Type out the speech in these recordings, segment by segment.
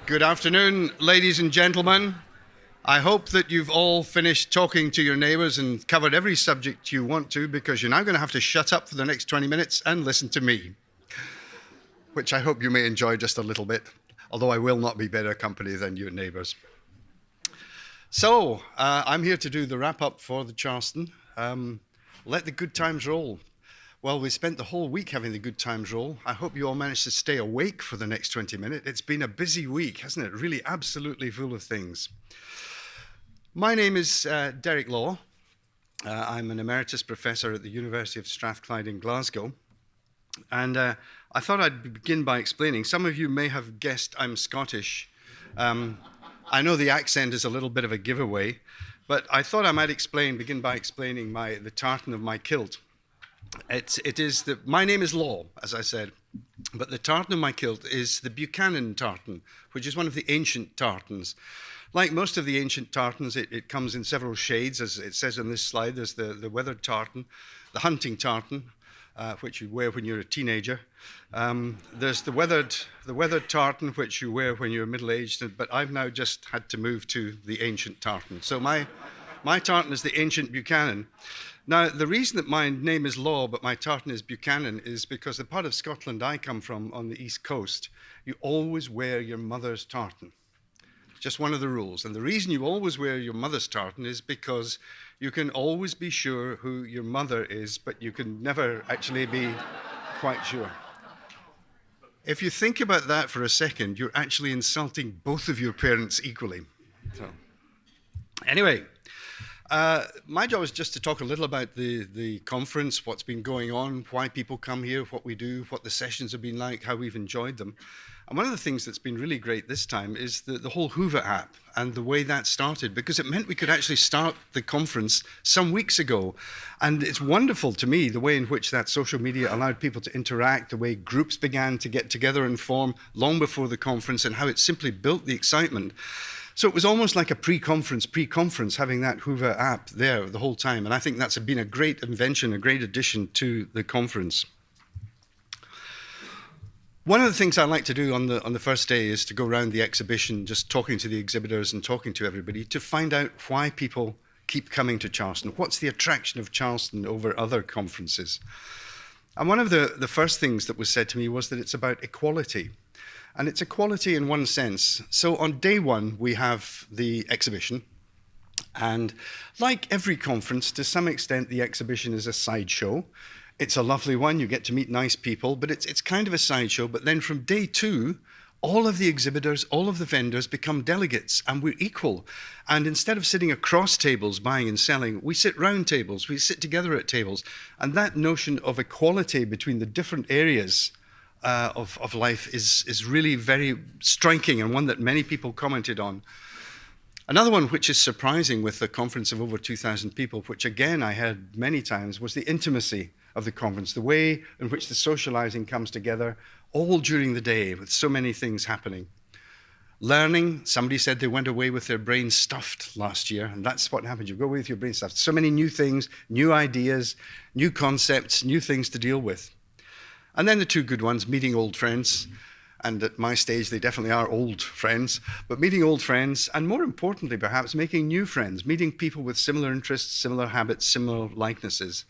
Good afternoon, ladies and gentlemen. I hope that you've all finished talking to your neighbours and covered every subject you want to, because you're now going to have to shut up for the next 20 minutes and listen to me, which I hope you may enjoy just a little bit, although I will not be better company than your neighbours. So, I'm here to do the wrap-up for the Charleston. Let the good times roll. Well, we spent the whole week having the good times roll. I hope you all managed to stay awake for the next 20 minutes. It's been a busy week, hasn't it? Really absolutely full of things. My name is Derek Law. I'm an Emeritus Professor at the University of Strathclyde in Glasgow. And I thought I'd begin by explaining. Some of you may have guessed I'm Scottish. I know the accent is a little bit of a giveaway, but I thought I might begin by explaining the tartan of my kilt. My name is Law, as I said, but the tartan of my kilt is the Buchanan tartan, which is one of the ancient tartans. Like most of the ancient tartans, it comes in several shades, as it says on this slide. There's the weathered tartan, the hunting tartan, which you wear when you're a teenager. There's the weathered tartan, which you wear when you're middle-aged, but I've now just had to move to the ancient tartan. So my tartan is the ancient Buchanan. Now, the reason that my name is Law, but my tartan is Buchanan, is because the part of Scotland I come from on the east coast, you always wear your mother's tartan. It's just one of the rules. And the reason you always wear your mother's tartan is because you can always be sure who your mother is, but you can never actually be quite sure. If you think about that for a second, you're actually insulting both of your parents equally. So, anyway. My job is just to talk a little about the conference, what's been going on, why people come here, what we do, what the sessions have been like, how we've enjoyed them. And one of the things that's been really great this time is the whole Hoover app and the way that started, because it meant we could actually start the conference some weeks ago. And it's wonderful to me, the way in which that social media allowed people to interact, the way groups began to get together and form long before the conference, and how it simply built the excitement. So it was almost like a pre-conference, having that Hoover app there the whole time. And I think that's been a great invention, a great addition to the conference. One of the things I like to do on the first day is to go around the exhibition, just talking to the exhibitors and talking to everybody, to find out why people keep coming to Charleston. What's the attraction of Charleston over other conferences? And one of the first things that was said to me was that it's about equality. And it's equality in one sense. So on day one, we have the exhibition. And like every conference, to some extent, the exhibition is a sideshow. It's a lovely one. You get to meet nice people, but it's kind of a sideshow. But then from day two, all of the exhibitors, all of the vendors become delegates, and we're equal. And instead of sitting across tables buying and selling, we sit round tables. We sit together at tables. And that notion of equality between the different areas of life is really very striking, and one that many people commented on. Another one which is surprising with the conference of over 2,000 people, which again I heard many times, was the intimacy of the conference, the way in which the socializing comes together all during the day with so many things happening. Learning, somebody said they went away with their brain stuffed last year, and that's what happened. You go away with your brain stuffed. So many new things, new ideas, new concepts, new things to deal with. And then the two good ones, meeting old friends. And at my stage, they definitely are old friends. But meeting old friends, and more importantly, perhaps, making new friends, meeting people with similar interests, similar habits, similar likenesses.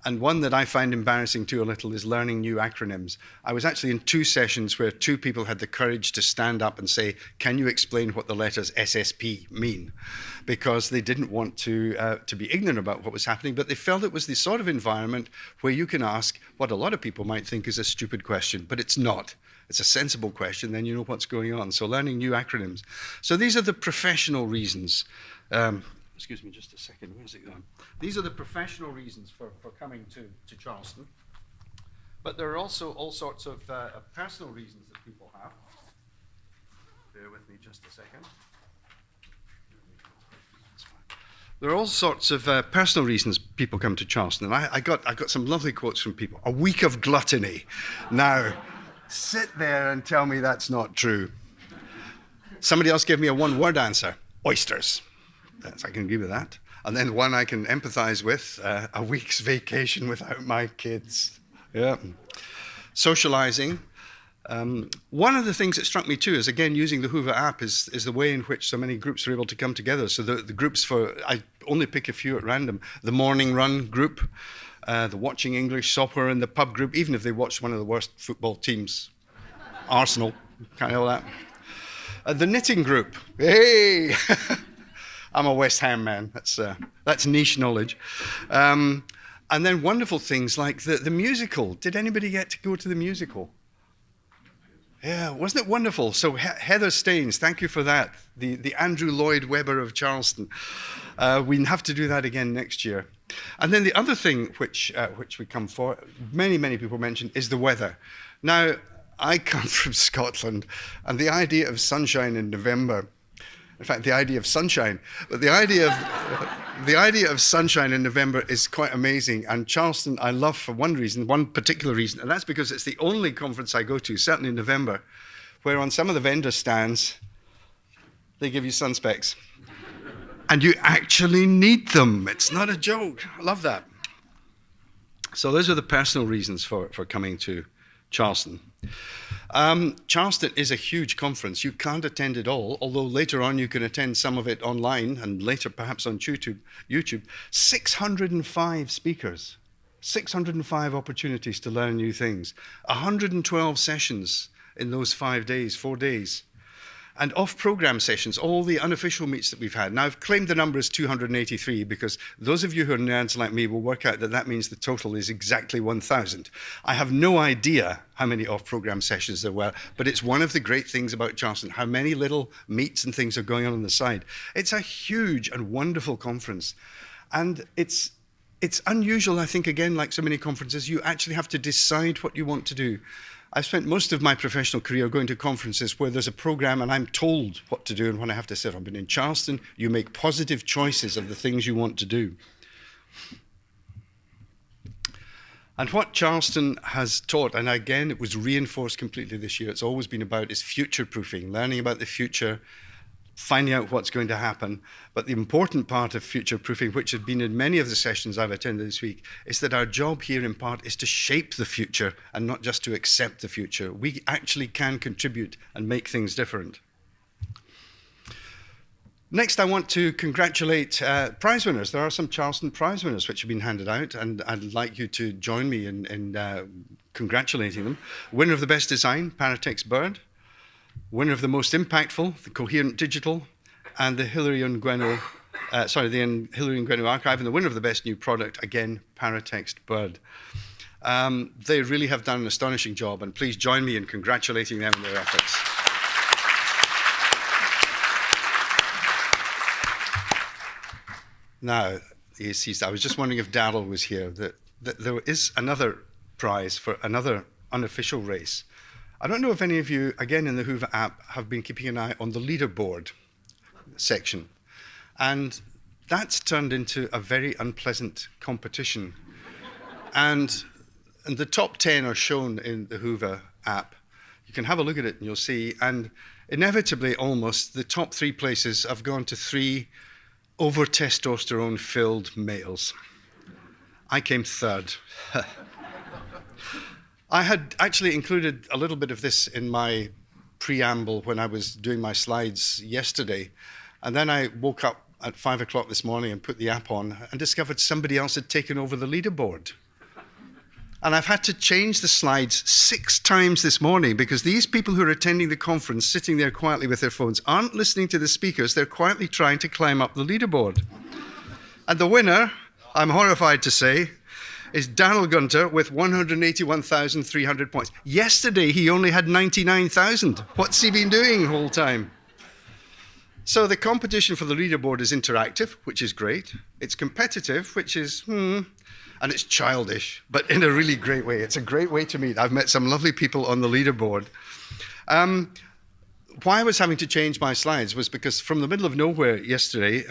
And one that I find embarrassing too a little is learning new acronyms. I was actually in two sessions where two people had the courage to stand up and say, "Can you explain what the letters SSP mean?" Because they didn't want to be ignorant about what was happening, but they felt it was the sort of environment where you can ask what a lot of people might think is a stupid question, but it's not. It's a sensible question, then you know what's going on. So learning new acronyms. So these are the professional reasons. Excuse me just a second, where's it going? These are the professional reasons for coming to Charleston. But there are also all sorts of personal reasons that people have. Bear with me just a second. There are all sorts of personal reasons people come to Charleston. And I got some lovely quotes from people. A week of gluttony. Now, sit there and tell me that's not true. Somebody else gave me a one-word answer. Oysters. I can agree with that. And then one I can empathize with, a week's vacation without my kids. Yeah. Socializing. One of the things that struck me too is, again, using the Hoover app is the way in which so many groups are able to come together. So the groups I only pick a few at random, the morning run group, the watching English soccer and the pub group, even if they watch one of the worst football teams, Arsenal, can't help that. The knitting group, hey, I'm a West Ham man, that's niche knowledge. And then wonderful things like the musical. Did anybody get to go to the musical? Yeah, wasn't it wonderful? So Heather Staines, thank you for that. The Andrew Lloyd Webber of Charleston. We have to do that again next year. And then the other thing which we come for, many people mentioned, is the weather. Now, I come from Scotland, and the idea of sunshine in November, in fact, the idea of sunshine, but the idea of sunshine in November is quite amazing. And Charleston, I love for one particular reason, and that's because it's the only conference I go to, certainly in November, where on some of the vendor stands, they give you sun specs. And you actually need them. It's not a joke. I love that. So those are the personal reasons for coming to Charleston. Charleston is a huge conference. You can't attend it all, although later on you can attend some of it online and later perhaps on YouTube. 605 speakers, 605 opportunities to learn new things, 112 sessions in those 4 days. And off-program sessions, all the unofficial meets that we've had. Now, I've claimed the number as 283 because those of you who are nerds like me will work out that means the total is exactly 1,000. I have no idea how many off-program sessions there were, but it's one of the great things about Charleston, how many little meets and things are going on the side. It's a huge and wonderful conference. And it's unusual, I think, again, like so many conferences, you actually have to decide what you want to do. I've spent most of my professional career going to conferences where there's a program and I'm told what to do and what I have to sit on. But in Charleston, you make positive choices of the things you want to do. And what Charleston has taught, and again, it was reinforced completely this year, it's always been about, is future-proofing, learning about the future, finding out what's going to happen. But the important part of future-proofing, which has been in many of the sessions I've attended this week, is that our job here in part is to shape the future and not just to accept the future. We actually can contribute and make things different. Next, I want to congratulate prize winners. There are some Charleston prize winners which have been handed out, and I'd like you to join me in congratulating them. Winner of the best design, Paratex Bird. Winner of the most impactful, the Coherent Digital, and the Hillary Ngwenu Archive, and the winner of the best new product, again, Paratext Bird. They really have done an astonishing job, and please join me in congratulating them on their efforts. Now, you see, I was just wondering if Darryl was here, that there is another prize for another unofficial race. I don't know if any of you, again in the Hoover app, have been keeping an eye on the leaderboard section. And that's turned into a very unpleasant competition. And the top 10 are shown in the Hoover app. You can have a look at it and you'll see. And inevitably, almost, the top 3 places have gone to 3 over-testosterone-filled males. I came 3rd. I had actually included a little bit of this in my preamble when I was doing my slides yesterday. And then I woke up at 5 o'clock this morning and put the app on and discovered somebody else had taken over the leaderboard. And I've had to change the slides 6 times this morning because these people who are attending the conference, sitting there quietly with their phones, aren't listening to the speakers. They're quietly trying to climb up the leaderboard. And the winner, I'm horrified to say, is Darryl Gunter with 181,300 points. Yesterday, he only had 99,000. What's he been doing the whole time? So the competition for the leaderboard is interactive, which is great. It's competitive, which is, and it's childish, but in a really great way. It's a great way to meet. I've met some lovely people on the leaderboard. Why I was having to change my slides was because from the middle of nowhere yesterday,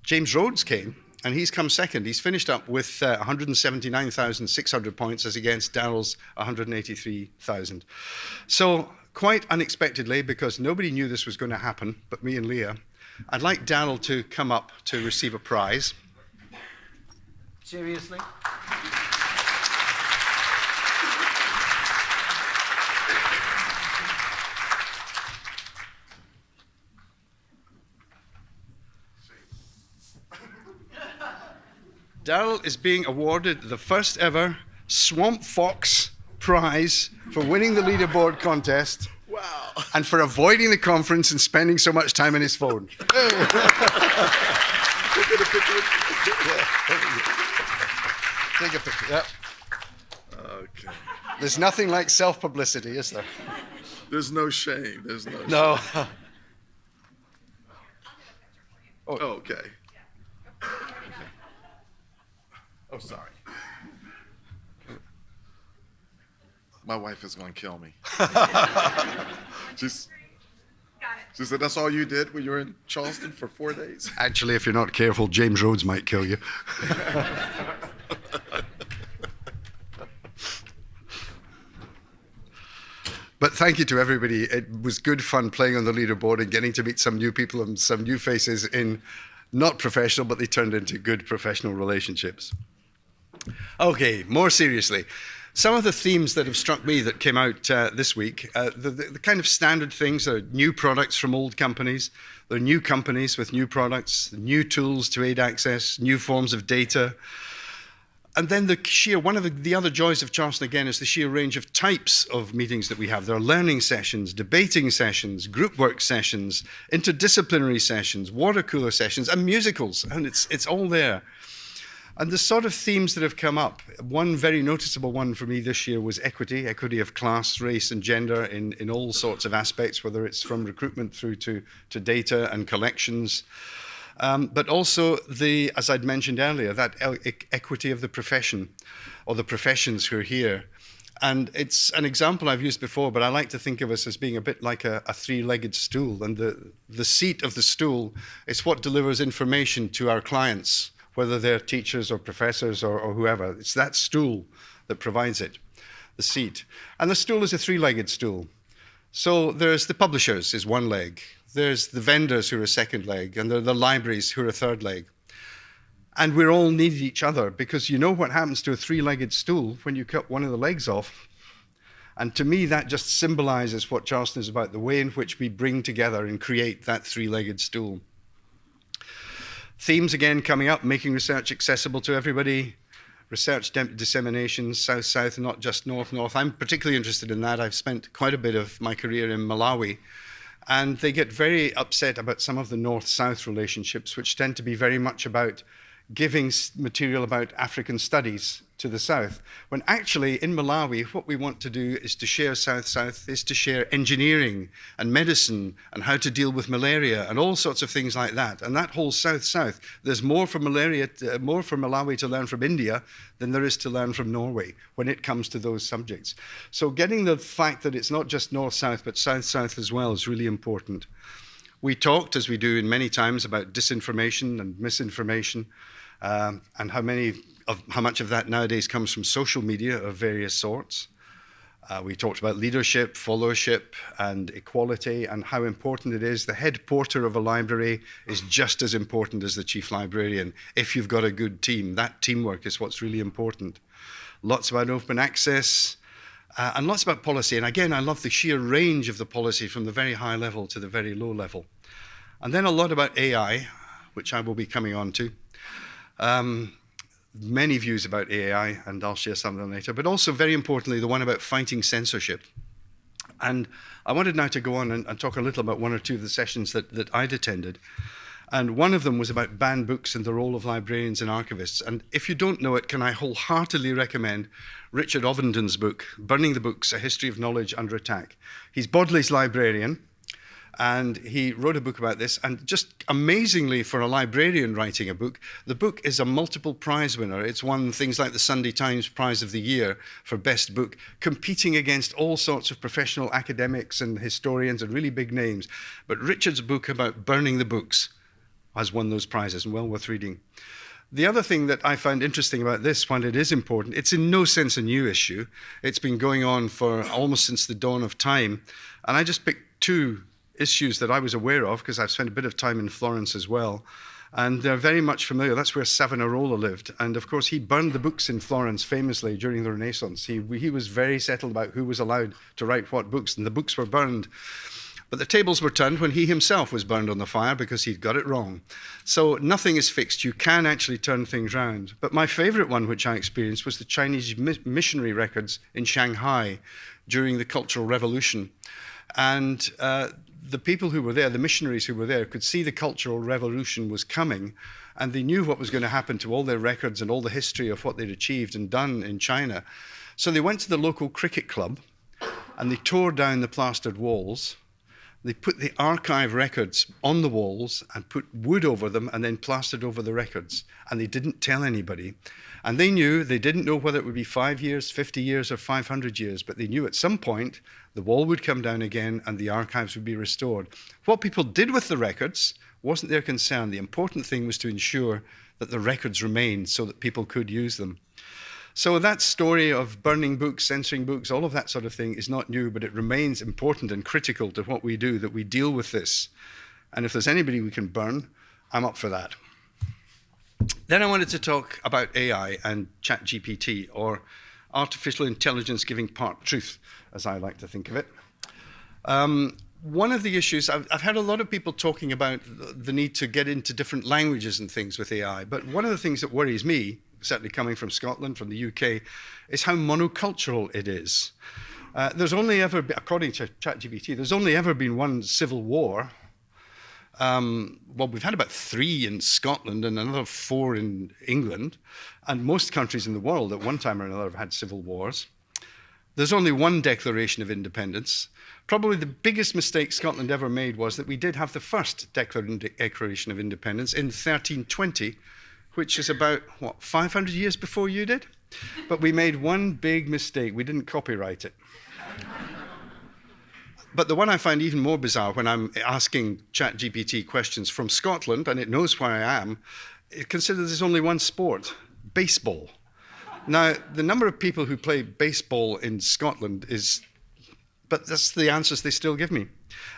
James Rhodes came. And he's come second. He's finished up with 179,600 points as against Darryl's 183,000. So quite unexpectedly, because nobody knew this was going to happen but me and Leah, I'd like Darryl to come up to receive a prize. Seriously? Daryl is being awarded the first ever Swamp Fox prize for winning the leaderboard contest. Wow. And for avoiding the conference and spending so much time on his phone. Hey. Take a picture. Yep. Okay. There's nothing like self-publicity, is there? There's no shame. There's no shame. No. Oh, okay. Oh, sorry. My wife is going to kill me. She said, that's all you did when you were in Charleston for 4 days? Actually, if you're not careful, James Rhodes might kill you. But thank you to everybody. It was good fun playing on the leaderboard and getting to meet some new people and some new faces in not professional, but they turned into good professional relationships. Okay, more seriously. Some of the themes that have struck me that came out this week, the kind of standard things are new products from old companies, there are new companies with new products, new tools to aid access, new forms of data. And then one of the other joys of Charleston, again, is the sheer range of types of meetings that we have. There are learning sessions, debating sessions, group work sessions, interdisciplinary sessions, water cooler sessions, and musicals, and it's all there. And the sort of themes that have come up, one very noticeable one for me this year was equity of class, race, and gender in all sorts of aspects, whether it's from recruitment through to data and collections. But also as I'd mentioned earlier, that equity of the profession, or the professions who are here. And it's an example I've used before, but I like to think of us as being a bit like a three-legged stool. And the seat of the stool is what delivers information to our clients, whether they're teachers or professors or whoever. It's that stool that provides it, the seat. And the stool is a three-legged stool. So there's the publishers is one leg. There's the vendors who are a second leg, and there are the libraries who are a third leg. And we all need each other, because you know what happens to a three-legged stool when you cut one of the legs off. And to me, that just symbolizes what Charleston is about, the way in which we bring together and create that three-legged stool. Themes, again, coming up, making research accessible to everybody, research dissemination, south-south, not just north-north. I'm particularly interested in that. I've spent quite a bit of my career in Malawi, and they get very upset about some of the north-south relationships, which tend to be very much about giving material about African studies to the south, when actually in Malawi, what we want to do is to share south-south, is to share engineering and medicine and how to deal with malaria and all sorts of things like that. And that whole south-south, there's more from Malawi to learn from India than there is to learn from Norway when it comes to those subjects. So getting the fact that it's not just north-south, but south-south as well is really important. We talked, as we do in many times, about disinformation and misinformation, and how much of that nowadays comes from social media of various sorts. We talked about leadership, followership, and equality, and how important it is. The head porter of a library is just as important as the chief librarian. If you've got a good team, that teamwork is what's really important. Lots about open access, and lots about policy. And again, I love the sheer range of the policy from the very high level to the very low level. And then a lot about AI, which I will be coming on to. Many views about AI, and I'll share some of them later, but also very importantly, the one about fighting censorship. And I wanted now to go on and talk a little about one or two of the sessions that I'd attended. And one of them was about banned books and the role of librarians and archivists. And if you don't know it, can I wholeheartedly recommend Richard Ovenden's book, Burning the Books, A History of Knowledge Under Attack. He's Bodley's librarian, and he wrote a book about this. And just amazingly for a librarian writing a book, the book is a multiple prize winner. It's won things like the Sunday Times Prize of the Year for Best Book, competing against all sorts of professional academics and historians and really big names. But Richard's book about burning the books has won those prizes, and well worth reading. The other thing that I found interesting about this, while it is important, it's in no sense a new issue. It's been going on for almost since the dawn of time. And I just picked two issues that I was aware of, because I've spent a bit of time in Florence as well. And they're very much familiar. That's where Savonarola lived. And of course, he burned the books in Florence famously during the Renaissance. He was very settled about who was allowed to write what books, and the books were burned. But the tables were turned when he himself was burned on the fire because he'd got it wrong. So nothing is fixed. You can actually turn things round. But my favorite one, which I experienced, was the Chinese missionary records in Shanghai during the Cultural Revolution. And the people who were there, the missionaries who were there, could see the Cultural Revolution was coming, and they knew what was going to happen to all their records and all the history of what they'd achieved and done in China. So they went to the local cricket club, and they tore down the plastered walls. They put the archive records on the walls and put wood over them and then plastered over the records. And they didn't tell anybody. And they didn't know whether it would be 5 years, 50 years, or 500 years, but they knew at some point the wall would come down again and the archives would be restored. What people did with the records wasn't their concern. The important thing was to ensure that the records remained so that people could use them. So that story of burning books, censoring books, all of that sort of thing is not new, but it remains important and critical to what we do, that we deal with this. And if there's anybody we can burn, I'm up for that. Then I wanted to talk about AI and ChatGPT, or artificial intelligence giving part truth, as I like to think of it. One of the issues, I've had a lot of people talking about the need to get into different languages and things with AI, but one of the things that worries me, certainly coming from Scotland, from the UK, is how monocultural it is. There's only ever been, according to ChatGPT, there's only ever been one civil war. Well, we've had about 3 in Scotland and another 4 in England, and most countries in the world at one time or another have had civil wars. There's only one Declaration of Independence. Probably the biggest mistake Scotland ever made was that we did have the first Declaration of Independence in 1320, which is about, 500 years before you did? But we made one big mistake. We didn't copyright it. But the one I find even more bizarre when I'm asking ChatGPT questions from Scotland, and it knows where I am, it considers there's only one sport, baseball. Now, the number of people who play baseball in Scotland but that's the answers they still give me.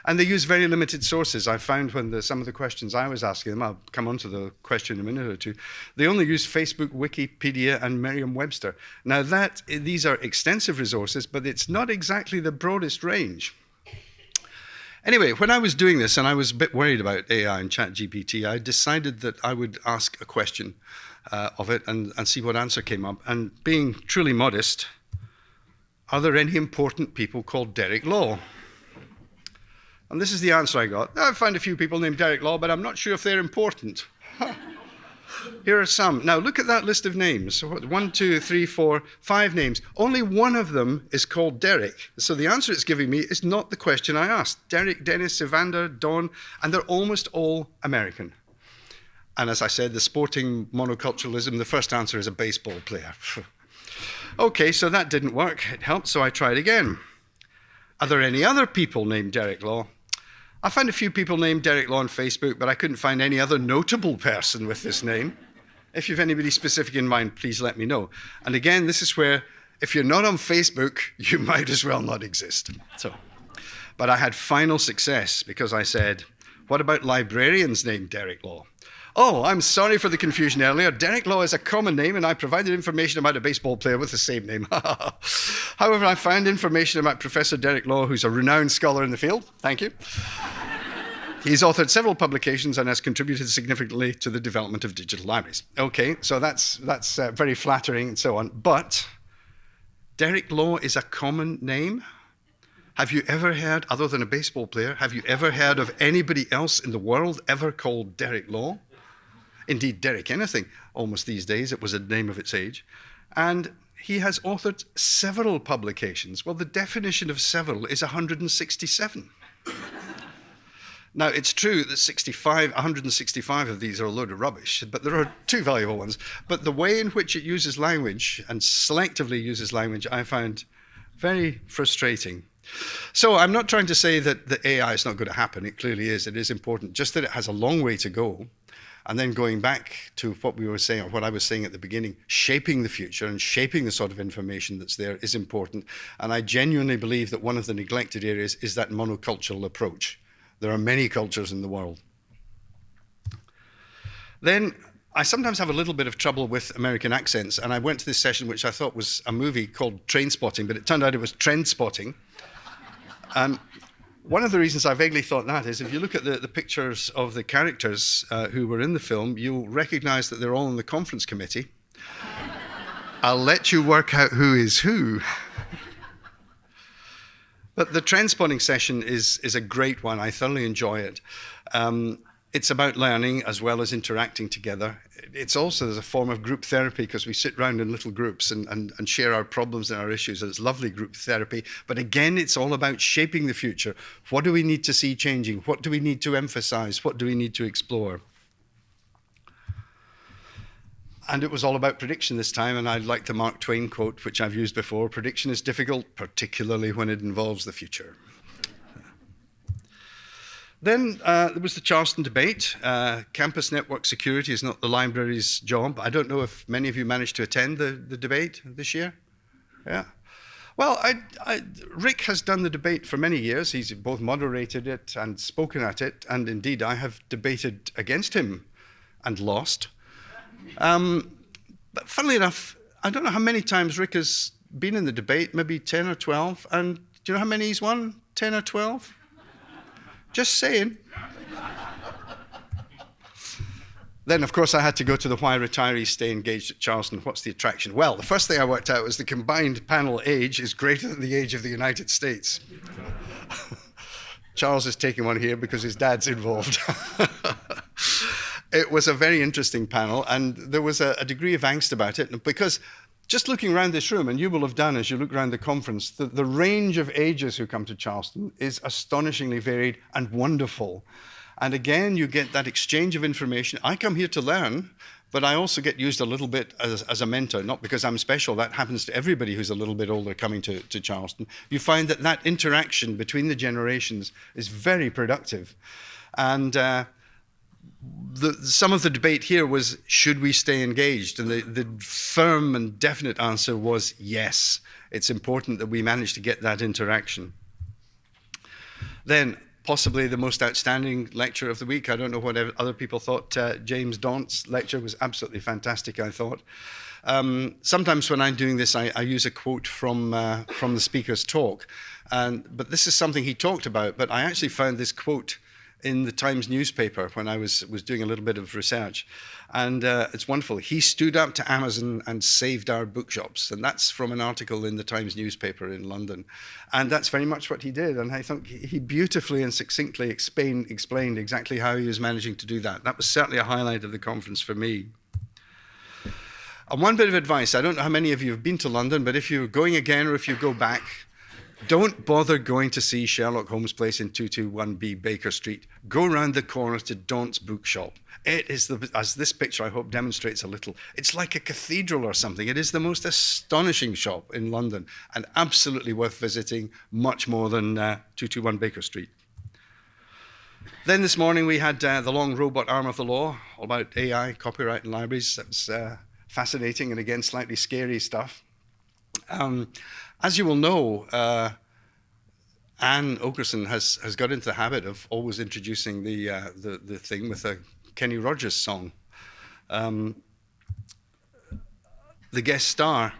And they use very limited sources. I found when some of the questions I was asking them, I'll come on to the question in a minute or two, they only use Facebook, Wikipedia, and Merriam-Webster. Now these are extensive resources, but it's not exactly the broadest range. Anyway, when I was doing this, and I was a bit worried about AI and ChatGPT, I decided that I would ask a question of it and see what answer came up. And being truly modest, are there any important people called Derek Law? And this is the answer I got. I found a few people named Derek Law, but I'm not sure if they're important. Here are some. Now look at that list of names. 1, 2, 3, 4, 5 names. Only one of them is called Derek. So the answer it's giving me is not the question I asked. Derek, Dennis, Evander, Don, and they're almost all American. And as I said, the sporting monoculturalism, the first answer is a baseball player. Okay, so that didn't work. It helped, so I tried again. Are there any other people named Derek Law? I found a few people named Derek Law on Facebook, but I couldn't find any other notable person with this name. If you have anybody specific in mind, please let me know. And again, this is where, if you're not on Facebook, you might as well not exist. But I had final success because I said, what about librarians named Derek Law? Oh, I'm sorry for the confusion earlier. Derek Law is a common name, and I provided information about a baseball player with the same name. However, I found information about Professor Derek Law, who's a renowned scholar in the field. Thank you. He's authored several publications and has contributed significantly to the development of digital libraries. Okay, so that's very flattering and so on. But Derek Law is a common name? Have you ever heard, other than a baseball player, have you ever heard of anybody else in the world ever called Derek Law? Indeed, Derek anything, almost these days. It was a name of its age. And he has authored several publications. Well, the definition of several is 167. Now, it's true that 165 of these are a load of rubbish, but there are 2 valuable ones. But the way in which it uses language, and selectively uses language, I found very frustrating. So I'm not trying to say that the AI is not going to happen. It clearly is. It is important. Just that it has a long way to go. And then going back to what we were saying, or what I was saying at the beginning, shaping the future and shaping the sort of information that's there is important. And I genuinely believe that one of the neglected areas is that monocultural approach. There are many cultures in the world. Then I sometimes have a little bit of trouble with American accents, and I went to this session which I thought was a movie called Trainspotting, but it turned out it was Trend Spotting. One of the reasons I vaguely thought that is if you look at the pictures of the characters who were in the film, you'll recognize that they're all in the conference committee. I'll let you work out who is who. But the trend-spotting session is a great one. I thoroughly enjoy it. It's about learning as well as interacting together. It's also as a form of group therapy because we sit around in little groups and share our problems and our issues. And it's lovely group therapy. But again, it's all about shaping the future. What do we need to see changing? What do we need to emphasize? What do we need to explore? And it was all about prediction this time, and I like the Mark Twain quote, which I've used before: prediction is difficult, particularly when it involves the future. Then there was the Charleston debate. Campus network security is not the library's job. I don't know if many of you managed to attend the debate this year. Yeah. Well, Rick has done the debate for many years. He's both moderated it and spoken at it, and indeed I have debated against him and lost. But funnily enough, I don't know how many times Rick has been in the debate, maybe 10 or 12. And do you know how many he's won? 10 or 12? Just saying. Then, of course, I had to go to the why retirees stay engaged at Charleston. What's the attraction? Well, the first thing I worked out was the combined panel age is greater than the age of the United States. Charles is taking one here because his dad's involved. It was a very interesting panel, and there was a degree of angst about it, because just looking around this room, and you will have done as you look around the conference, the range of ages who come to Charleston is astonishingly varied and wonderful. And again, you get that exchange of information. I come here to learn, but I also get used a little bit as a mentor, not because I'm special. That happens to everybody who's a little bit older coming to Charleston. You find that interaction between the generations is very productive. And some of the debate here was, should we stay engaged? And the firm and definite answer was yes. It's important that we manage to get that interaction. Then, possibly the most outstanding lecture of the week. I don't know what other people thought. James Daunt's lecture was absolutely fantastic, I thought. Sometimes when I'm doing this, I use a quote from the speaker's talk. But this is something he talked about. But I actually found this quote in the Times newspaper when I was doing a little bit of research. And it's wonderful. He stood up to Amazon and saved our bookshops. And that's from an article in the Times newspaper in London. And that's very much what he did. And I think he beautifully and succinctly explained exactly how he was managing to do that. That was certainly a highlight of the conference for me. And one bit of advice, I don't know how many of you have been to London, but if you're going again or if you go back, don't bother going to see Sherlock Holmes' place in 221B Baker Street. Go round the corner to Daunt's bookshop. It is, as this picture I hope demonstrates a little, it's like a cathedral or something. It is the most astonishing shop in London and absolutely worth visiting, much more than 221 Baker Street. Then this morning we had the long robot arm of the law, all about AI, copyright and libraries. That was fascinating and again slightly scary stuff. As you will know, Anne Okerson has got into the habit of always introducing the thing with a Kenny Rogers song. The guest star.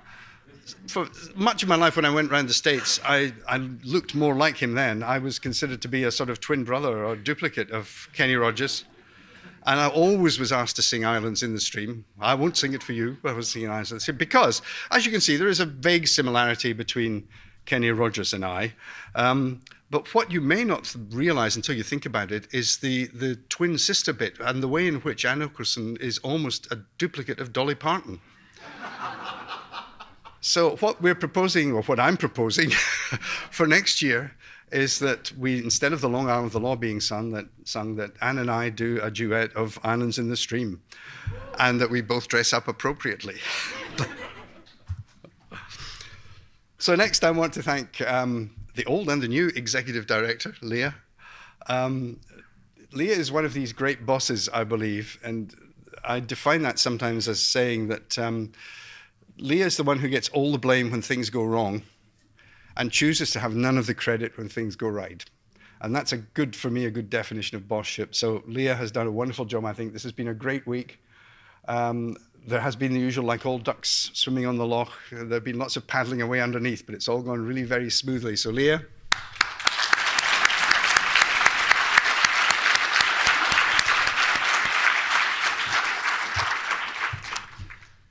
For much of my life when I went around the States, I looked more like him then. I was considered to be a sort of twin brother or duplicate of Kenny Rogers. And I always was asked to sing Islands in the Stream. I won't sing it for you, but I was singing Islands in the Stream. Because, as you can see, there is a vague similarity between Kenny Rogers and I. But what you may not realize until you think about it is the twin sister bit and the way in which Anne Okerson is almost a duplicate of Dolly Parton. So what we're proposing, or what I'm proposing for next year, is that we, instead of the long arm of the law being sung, that Anne and I do a duet of Islands in the Stream, and that we both dress up appropriately. So next I want to thank the old and the new executive director, Leah. Leah is one of these great bosses, I believe, and I define that sometimes as saying that Leah is the one who gets all the blame when things go wrong, and chooses to have none of the credit when things go right. And that's for me, a good definition of bossship. So Leah has done a wonderful job, I think. This has been a great week. There has been the usual, like all ducks swimming on the loch. There have been lots of paddling away underneath, but it's all gone really very smoothly. So Leah.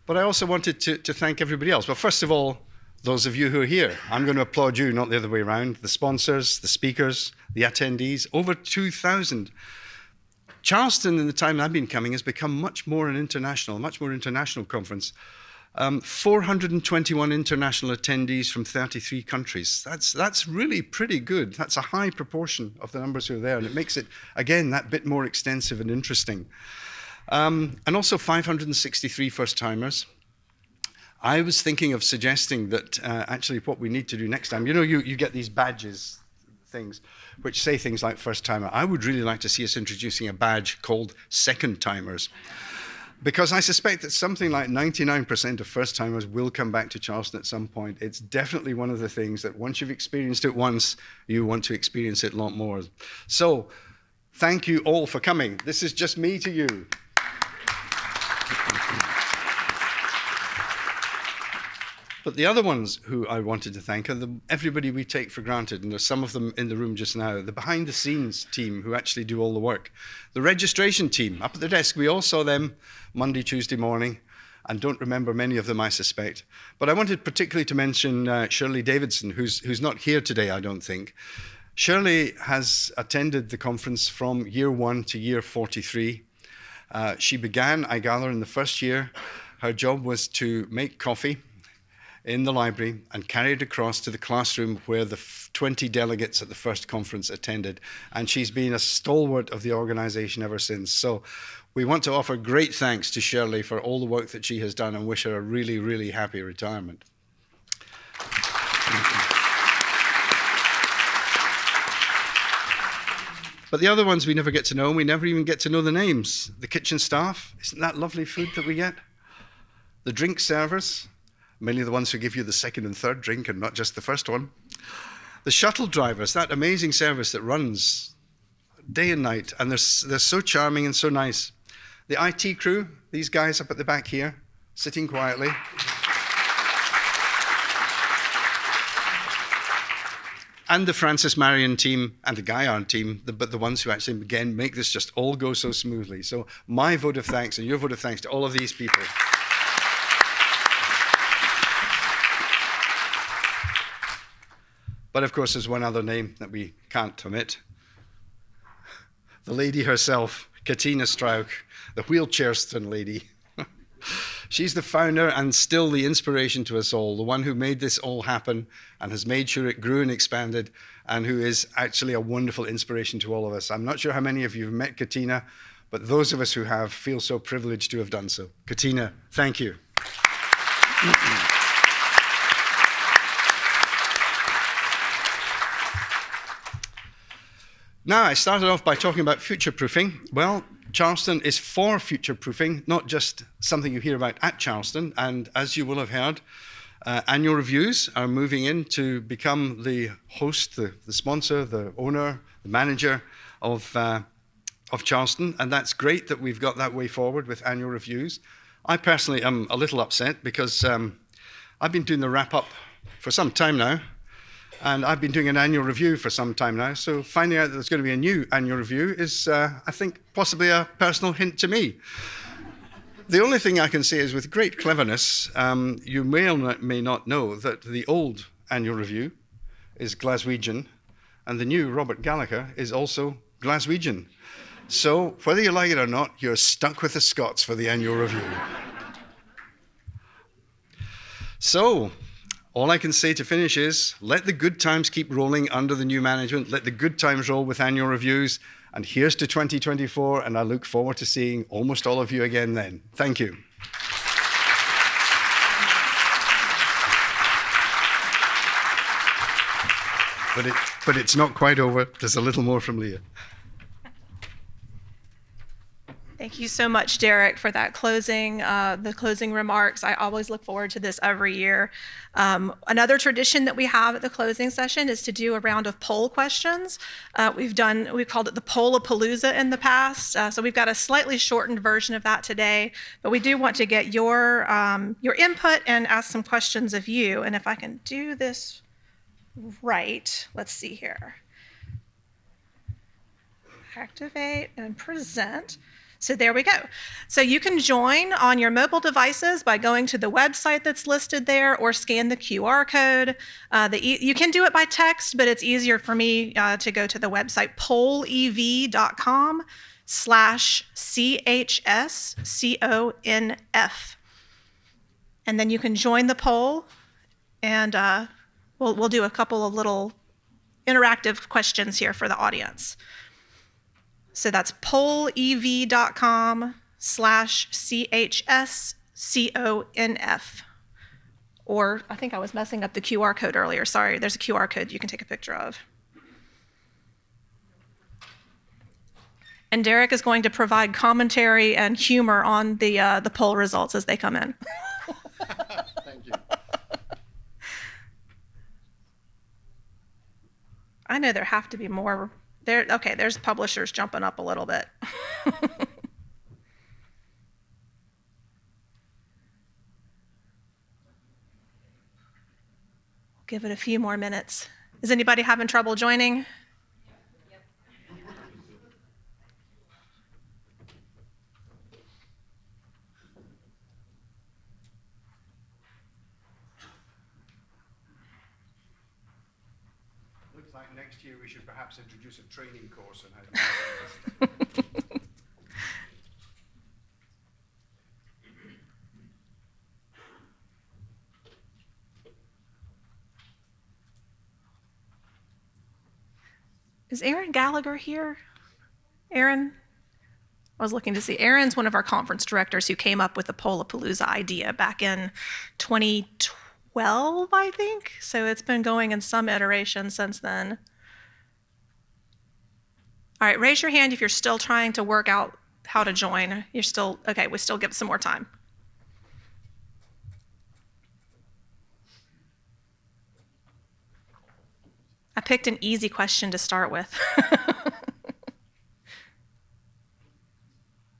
But I also wanted to thank everybody else. Well, first of all, those of you who are here, I'm going to applaud you, not the other way around. The sponsors, the speakers, the attendees, over 2,000. Charleston, in the time I've been coming, has become much more international conference. 421 international attendees from 33 countries. That's really pretty good. That's a high proportion of the numbers who are there, and it makes it, again, that bit more extensive and interesting. And also 563 first-timers. I was thinking of suggesting that actually what we need to do next time, you get these badges, things, which say things like first-timer. I would really like to see us introducing a badge called second-timers, because I suspect that something like 99% of first-timers will come back to Charleston at some point. It's definitely one of the things that once you've experienced it once, you want to experience it a lot more. So thank you all for coming. This is just me to you. But the other ones who I wanted to thank are everybody we take for granted, and there's some of them in the room just now, the behind-the-scenes team who actually do all the work. The registration team, up at the desk, we all saw them Monday, Tuesday morning, and don't remember many of them, I suspect. But I wanted particularly to mention Shirley Davidson, who's not here today, I don't think. Shirley has attended the conference from year 1 to year 43. She began, I gather, in the first year. Her job was to make coffee in the library and carry it across to the classroom where the 20 delegates at the first conference attended. And she's been a stalwart of the organization ever since. So we want to offer great thanks to Shirley for all the work that she has done and wish her a really, really happy retirement. But the other ones we never get to know, and we never even get to know the names. The kitchen staff, isn't that lovely food that we get? The drink servers, mainly the ones who give you the second and third drink and not just the first one. The shuttle drivers, that amazing service that runs day and night, and they're so charming and so nice. The IT crew, these guys up at the back here, sitting quietly. And the Francis Marion team and the Gaillard team, but the ones who actually, again, make this just all go so smoothly. So my vote of thanks and your vote of thanks to all of these people. But of course, there's one other name that we can't omit. The lady herself, Katina Strauch, the wheelchair-ston lady. She's the founder and still the inspiration to us all, the one who made this all happen and has made sure it grew and expanded, and who is actually a wonderful inspiration to all of us. I'm not sure how many of you have met Katina, but those of us who have feel so privileged to have done so. Katina, thank you. Now, I started off by talking about future-proofing. Well, Charleston is for future-proofing, not just something you hear about at Charleston. And as you will have heard, annual reviews are moving in to become the host, the sponsor, the owner, the manager of Charleston. And that's great that we've got that way forward with annual reviews. I personally am a little upset because I've been doing the wrap-up for some time now. And I've been doing an annual review for some time now, so finding out that there's going to be a new annual review is, I think, possibly a personal hint to me. The only thing I can say is with great cleverness, you may or may not know that the old annual review is Glaswegian, and the new Robert Gallagher is also Glaswegian. So whether you like it or not, you're stuck with the Scots for the annual review. So, all I can say to finish is, let the good times keep rolling under the new management, let the good times roll with annual reviews, and here's to 2024, and I look forward to seeing almost all of you again then. Thank you. But it's not quite over. There's a little more from Leah. Thank you so much, Derek, for that the closing remarks. I always look forward to this every year. Another tradition that we have at the closing session is to do a round of poll questions. We've called it the Poll-a-Palooza in the past, so we've got a slightly shortened version of that today, but we do want to get your input and ask some questions of you. And if I can do this right, let's see here. Activate and present. So there we go. So you can join on your mobile devices by going to the website that's listed there or scan the QR code. You can do it by text, but it's easier for me to go to the website pollev.com/CHSCONF. And then you can join the poll, and we'll do a couple of little interactive questions here for the audience. So that's pollev.com/CHSCONF. Or I think I was messing up the QR code earlier. Sorry, there's a QR code you can take a picture of. And Derek is going to provide commentary and humor on the poll results as they come in. Thank you. I know there have to be more. Okay, there's publishers jumping up a little bit. Give it a few more minutes. Is anybody having trouble joining? Looks like next year we should perhaps introduce a training course on how to do this. Is Aaron Gallagher here? Aaron? I was looking to see. Aaron's one of our conference directors who came up with the Pollapalooza idea back in 2012, I think. So it's been going in some iteration since then. All right, raise your hand if you're still trying to work out how to join. You're still, okay, we still give some more time. I picked an easy question to start with.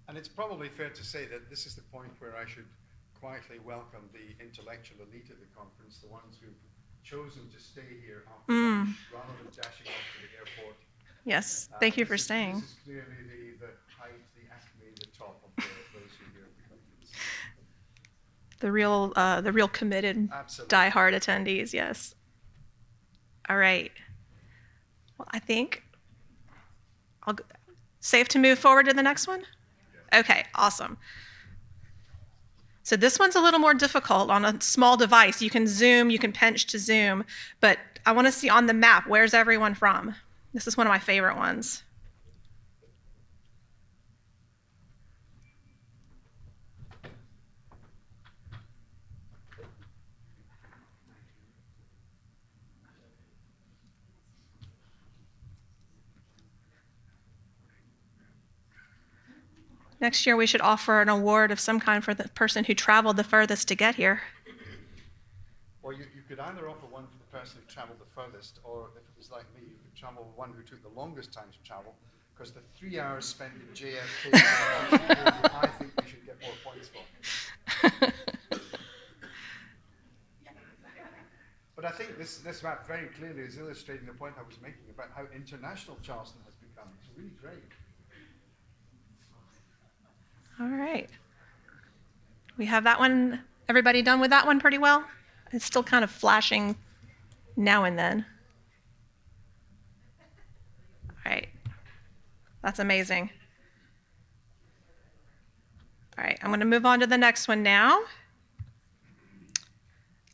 And it's probably fair to say that this is the point where I should quietly welcome the intellectual elite at the conference, the ones who've chosen to stay here after lunch rather than dashing off to the airport. Yes, thank you for staying. This is clearly the height, the acme, the top of those who are here at the conference. The real committed, Absolutely. diehard attendees, yes. All right. Well, I think safe to move forward to the next one? Okay, awesome. So this one's a little more difficult on a small device. You can zoom, you can pinch to zoom, but I want to see on the map, where's everyone from? This is one of my favorite ones. Next year, we should offer an award of some kind for the person who traveled the furthest to get here. Or you could either offer one for the person who traveled the furthest, or if it was like me, you could travel one who took the longest time to travel, because the 3 hours spent in JFK, I think we should get more points for. But I think this map very clearly is illustrating the point I was making about how international Charleston has become. It's really great. All right. We have that one. Everybody done with that one pretty well? It's still kind of flashing now and then. All right. That's amazing. All right, I'm going to move on to the next one now.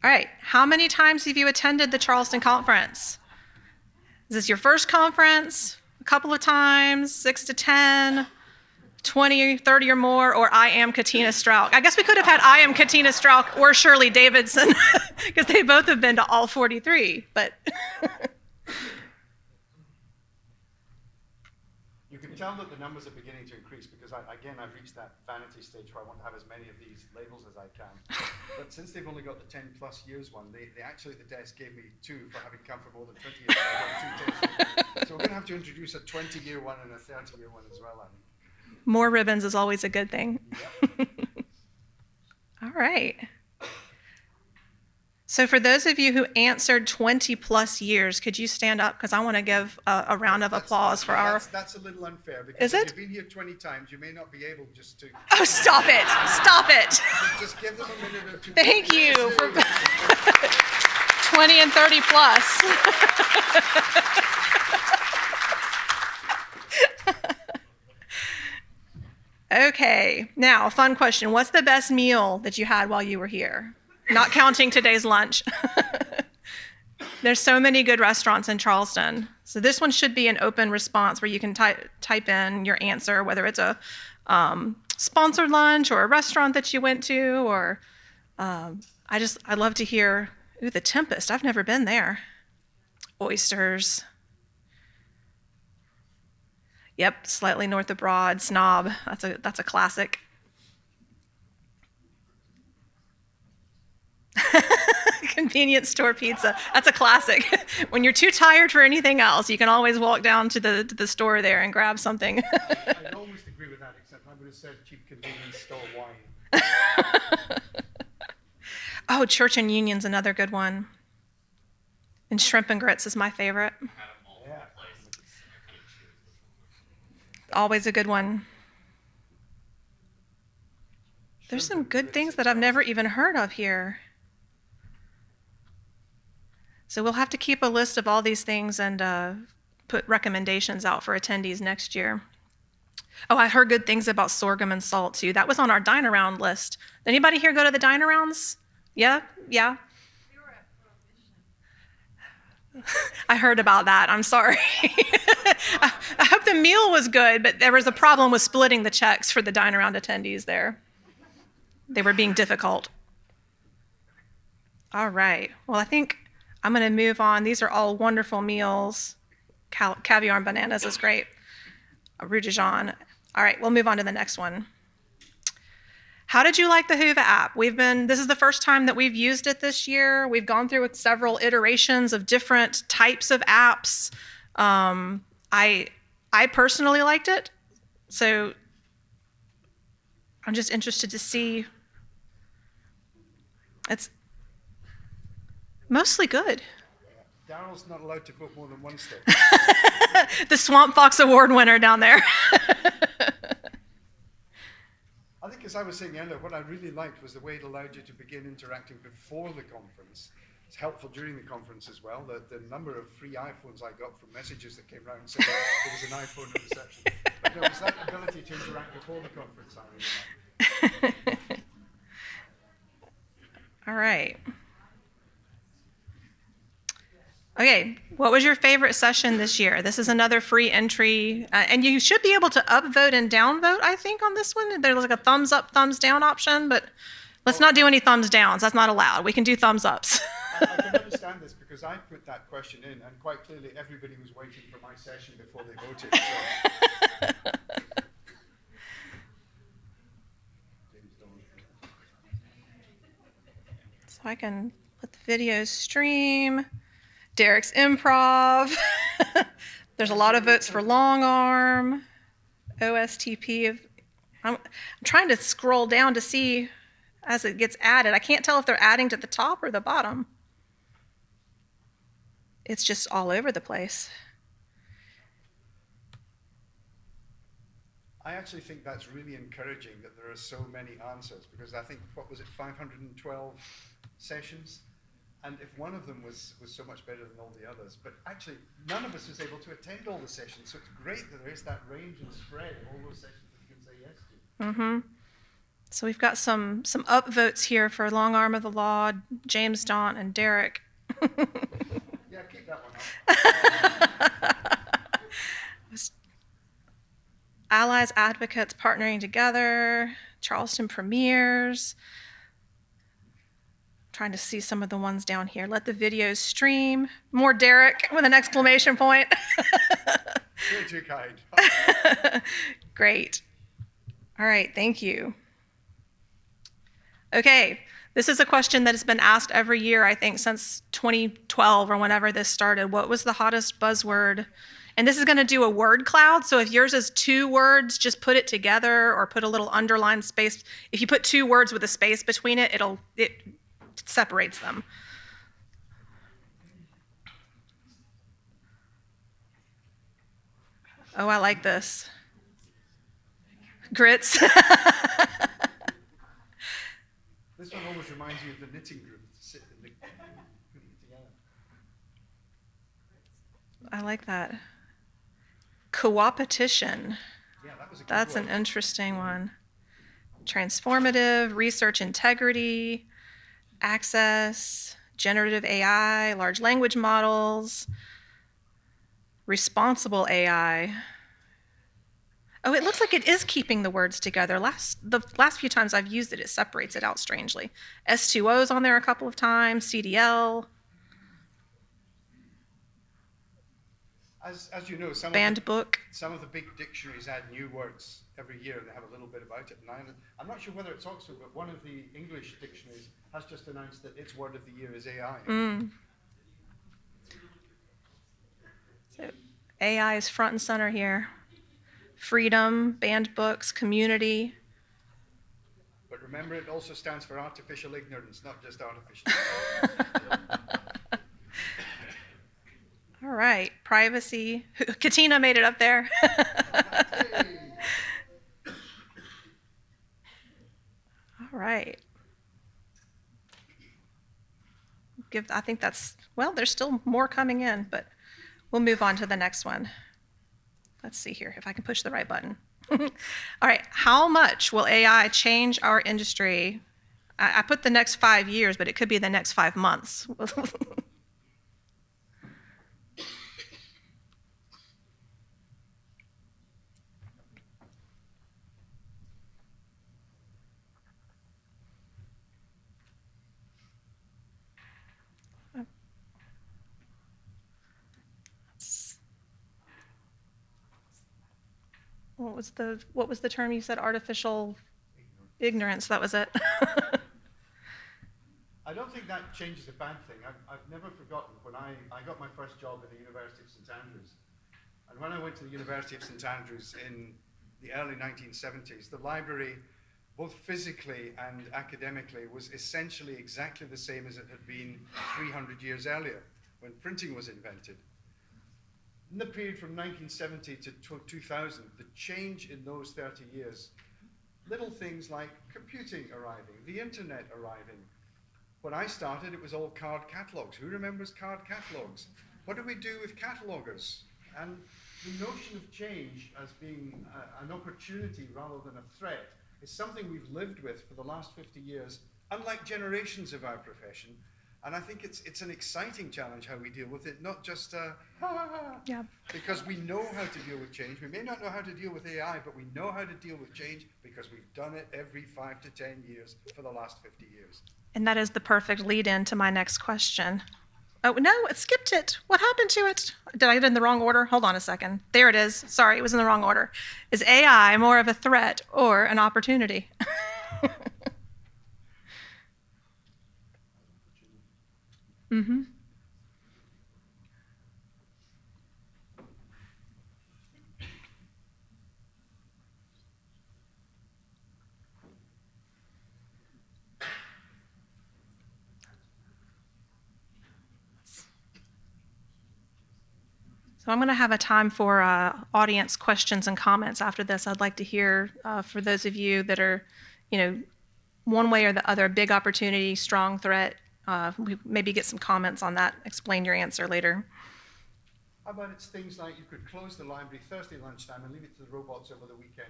All right, how many times have you attended the Charleston Conference? Is this your first conference? A couple of times, 6 to 10, 20, 30 or more, or I am Katina Strauch? I guess we could have had I am Katina Strauch or Shirley Davidson, because they both have been to all 43, but... You can tell that the numbers are beginning to increase because, I've reached that vanity stage where I want to have as many of these labels as I can. But since they've only got the 10 plus years one, they actually at the desk gave me 2 for having come for more than 20 years. I got 2 tests. So we're going to have to introduce a 20-year one and a 30-year one as well, I think. More ribbons is always a good thing. Yep. All right. So for those of you who answered 20 plus years, could you stand up? Because I want to give a round of applause for our... That's a little unfair, because Is if it? you've been here 20 times, you may not be able just to... Oh, stop it. Stop it. Just give them a minute or two. Thank you for 20 and 30 plus. Okay, now, fun question. What's the best meal that you had while you were here? Not counting today's lunch. There's so many good restaurants in Charleston. So this one should be an open response where you can type in your answer, whether it's a sponsored lunch or a restaurant that you went to, or I'd love to hear, ooh, the Tempest. I've never been there. Oysters. Yep, slightly north of Broad, Snob. That's a classic. Convenience store pizza. That's a classic. When you're too tired for anything else, you can always walk down to the store there and grab something. I almost agree with that, except I would have said cheap convenience store wine. Oh, Church and Union's another good one. And shrimp and grits is my favorite. Always a good one. There's some good things that I've never even heard of here. So we'll have to keep a list of all these things and put recommendations out for attendees next year. Oh, I heard good things about sorghum and salt too. That was on our dine around list. Anybody here go to the dine arounds? Yeah? Yeah? I heard about that. I'm sorry. I hope the meal was good, but there was a problem with splitting the checks for the dine around attendees there. They were being difficult. All right. Well, I think I'm going to move on. These are all wonderful meals. Caviar and bananas is great. Rue de Jean. All right, we'll move on to the next one. How did you like the Whova app? This is the first time that we've used it this year. We've gone through several iterations of different types of apps. I personally liked it, so I'm just interested to see. It's mostly good. Daryl's not allowed to put more than one step. The Swamp Fox Award winner down there. I think, as I was saying earlier, what I really liked was the way it allowed you to begin interacting before the conference. It's helpful during the conference as well. The number of free iPhones I got from messages that came around saying there was an iPhone at reception. But there was that ability to interact before the conference I really liked. All right. Okay, what was your favorite session this year? This is another free entry, and you should be able to upvote and downvote, I think, on this one. There's like a thumbs up, thumbs down option, but let's not do any thumbs downs. That's not allowed. We can do thumbs ups. I can understand this because I put that question in, and quite clearly everybody was waiting for my session before they voted. So I can let the video stream. Derek's improv. There's a lot of votes for long arm. OSTP. I'm trying to scroll down to see as it gets added. I can't tell if they're adding to the top or the bottom. It's just all over the place. I actually think that's really encouraging that there are so many answers, because I think, what was it, 512 sessions? And if one of them was so much better than all the others, but actually none of us was able to attend all the sessions, so it's great that there is that range and spread of all those sessions that you can say yes to. Mm-hmm. So we've got some upvotes here for Long Arm of the Law, James Daunt, and Derek. Yeah, keep that one up. Allies, Advocates Partnering Together, Charleston Premiers. Trying to see some of the ones down here. Let the videos stream. More Derek with an exclamation point. You're too kind. Great. All right, thank you. Okay, this is a question that has been asked every year, I think, since 2012 or whenever this started. What was the hottest buzzword? And this is going to do a word cloud. So if yours is 2 words, just put it together or put a little underlined space. If you put 2 words with a space between it, it separates them. Oh, I like this. Grits. This one always reminds you of the knitting group. Sit in the putting it together. I like that. Coopetition. Yeah, that was a good That's one. an interesting one. Transformative, research integrity, access, generative AI, large language models, responsible AI. Oh, it looks like it is keeping the words together. The last few times I've used it, it separates it out strangely. S2O's on there a couple of times, CDL, As you know, band book. some of the big dictionaries add new words every year. They have a little bit about it. And I'm not sure whether it's Oxford, but one of the English dictionaries has just announced that its word of the year is AI. So AI is front and center here. Freedom, banned books, community. But remember, it also stands for artificial ignorance, not just artificial. All right, privacy. Katina made it up there. All right. I think that's, well, there's still more coming in, but we'll move on to the next one. Let's see here if I can push the right button. All right, how much will AI change our industry? I put the next 5 years, but it could be the next 5 months. What was the term you said? Artificial ignorance. That was it. I don't think that changes a bad thing. I've never forgotten when I got my first job at the University of St Andrews. And when I went to the University of St Andrews in the early 1970s, the library, both physically and academically, was essentially exactly the same as it had been 300 years earlier, when printing was invented. In the period from 1970 to 2000, the change in those 30 years, little things like computing arriving, the internet arriving. When I started, it was all card catalogs. Who remembers card catalogs? What do we do with catalogers? And the notion of change as being an opportunity rather than a threat is something we've lived with for the last 50 years, unlike generations of our profession. And I think it's an exciting challenge how we deal with it, not just Yeah. because we know how to deal with change. We may not know how to deal with AI, but we know how to deal with change because we've done it every 5 to 10 years for the last 50 years. And that is the perfect lead in to my next question. Oh, no, it skipped it. What happened to it? Did I get it in the wrong order? Hold on a second. There it is. Sorry, it was in the wrong order. Is AI more of a threat or an opportunity? Mm-hmm. So I'm going to have a time for audience questions and comments after this. I'd like to hear for those of you that are, one way or the other, big opportunity, strong threat. We maybe get some comments on that. Explain your answer later. How about it's things like you could close the library Thursday lunchtime and leave it to the robots over the weekend?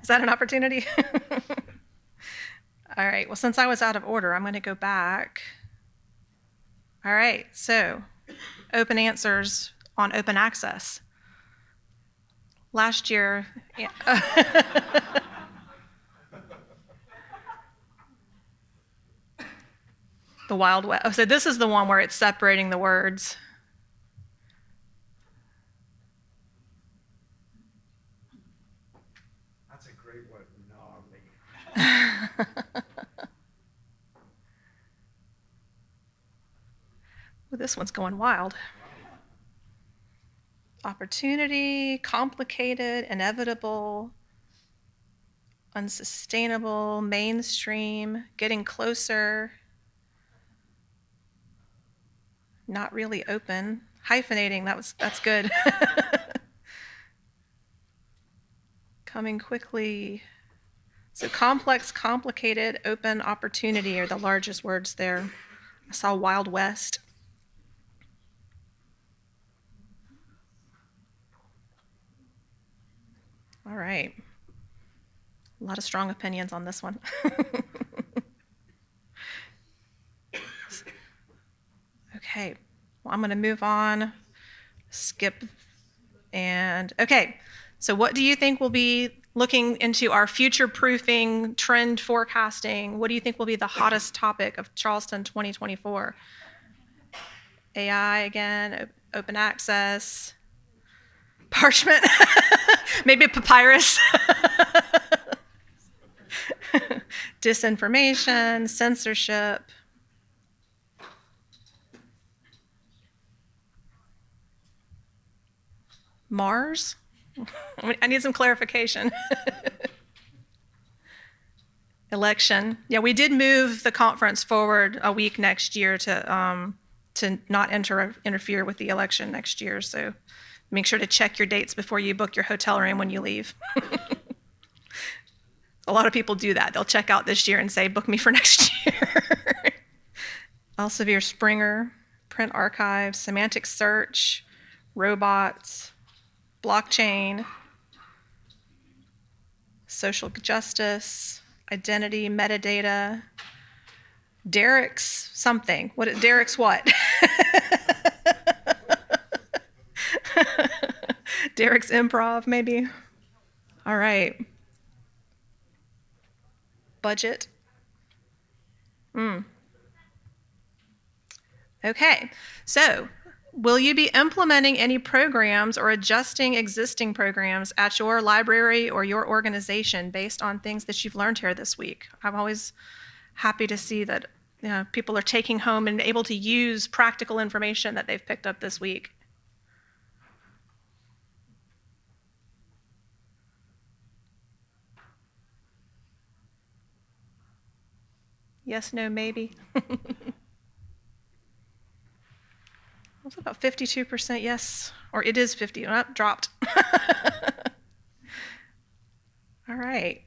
Is that an opportunity? All right. Well, since I was out of order, I'm going to go back. All right. So open answers on open access. Last year, the Wild West. Oh, so this is the one where it's separating the words. That's a great word, gnarly. Well, this one's going wild. Opportunity, complicated, inevitable, unsustainable, mainstream, getting closer, not really open, hyphenating, that's good. coming quickly. So complex, complicated, open, opportunity are the largest words there. I saw Wild West. All right. A lot of strong opinions on this one. Okay. Well, I'm going to move on. Skip. And okay. So what do you think will be, looking into our future-proofing, trend forecasting, what do you think will be the hottest topic of Charleston 2024? AI again, open access, parchment, maybe papyrus, disinformation, censorship. Mars? I need some clarification. Election. Yeah, we did move the conference forward a week next year to not interfere with the election next year. So make sure to check your dates before you book your hotel room when you leave. A lot of people do that. They'll check out this year and say, book me for next year. Elsevier Springer, print archives, semantic search, robots, blockchain, social justice, identity, metadata, Derek's something. Derek's what? Derek's improv, maybe. All right. Budget. Okay, so will you be implementing any programs or adjusting existing programs at your library or your organization based on things that you've learned here this week? I'm always happy to see that people are taking home and able to use practical information that they've picked up this week. Yes, no, maybe. It's about 52% yes, or it is 50, dropped. All right.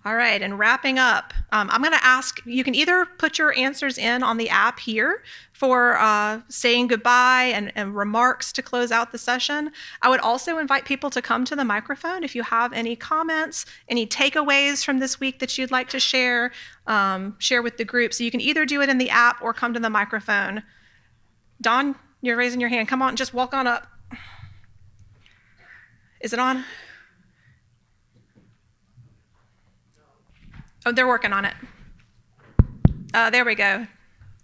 All right, and wrapping up, I'm going to ask, you can either put your answers in on the app here for saying goodbye and remarks to close out the session. I would also invite people to come to the microphone if you have any comments, any takeaways from this week that you'd like to share with the group. So you can either do it in the app or come to the microphone. Dawn, you're raising your hand. Come on, just walk on up. Is it on? Oh, they're working on it. There we go.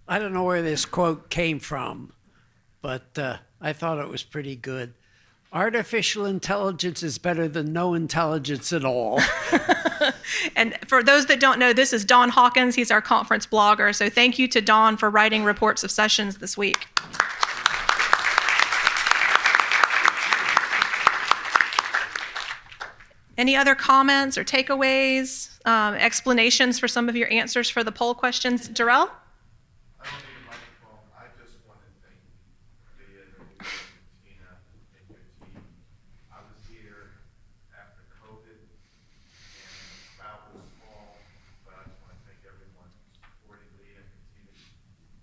I don't know where this quote came from, but I thought it was pretty good. Artificial intelligence is better than no intelligence at all. And for those that don't know, this is Don Hawkins. He's our conference blogger. So thank you to Don for writing reports of sessions this week. Any other comments or takeaways, explanations for some of your answers for the poll questions? Darrell? I don't need a microphone. I just want to thank Leah, Tina, and your team. I was here after COVID, and the crowd was small, but I just want to thank everyone for supporting Leah and Tina.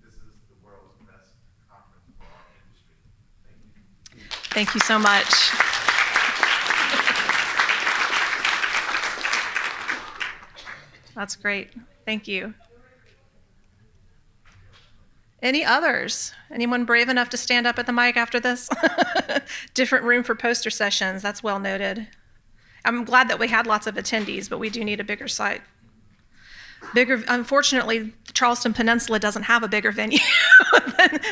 This is the world's best conference for our industry. Thank you. Thank you so much. That's great. Thank you. Any others? Anyone brave enough to stand up at the mic after this? Different room for poster sessions. That's well noted. I'm glad that we had lots of attendees, but we do need a bigger site. Unfortunately, the Charleston Peninsula doesn't have a bigger venue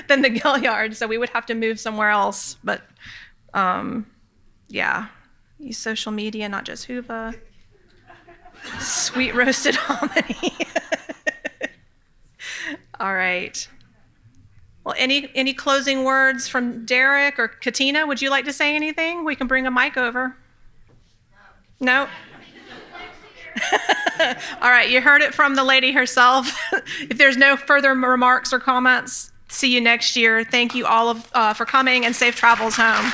than the Gilliard, so we would have to move somewhere else. But yeah, use social media, not just Hoover. Sweet roasted hominy. All right. Well, any closing words from Derek or Katina? Would you like to say anything? We can bring a mic over. No? All right, you heard it from the lady herself. If there's no further remarks or comments, see you next year. Thank you all for coming, and safe travels home.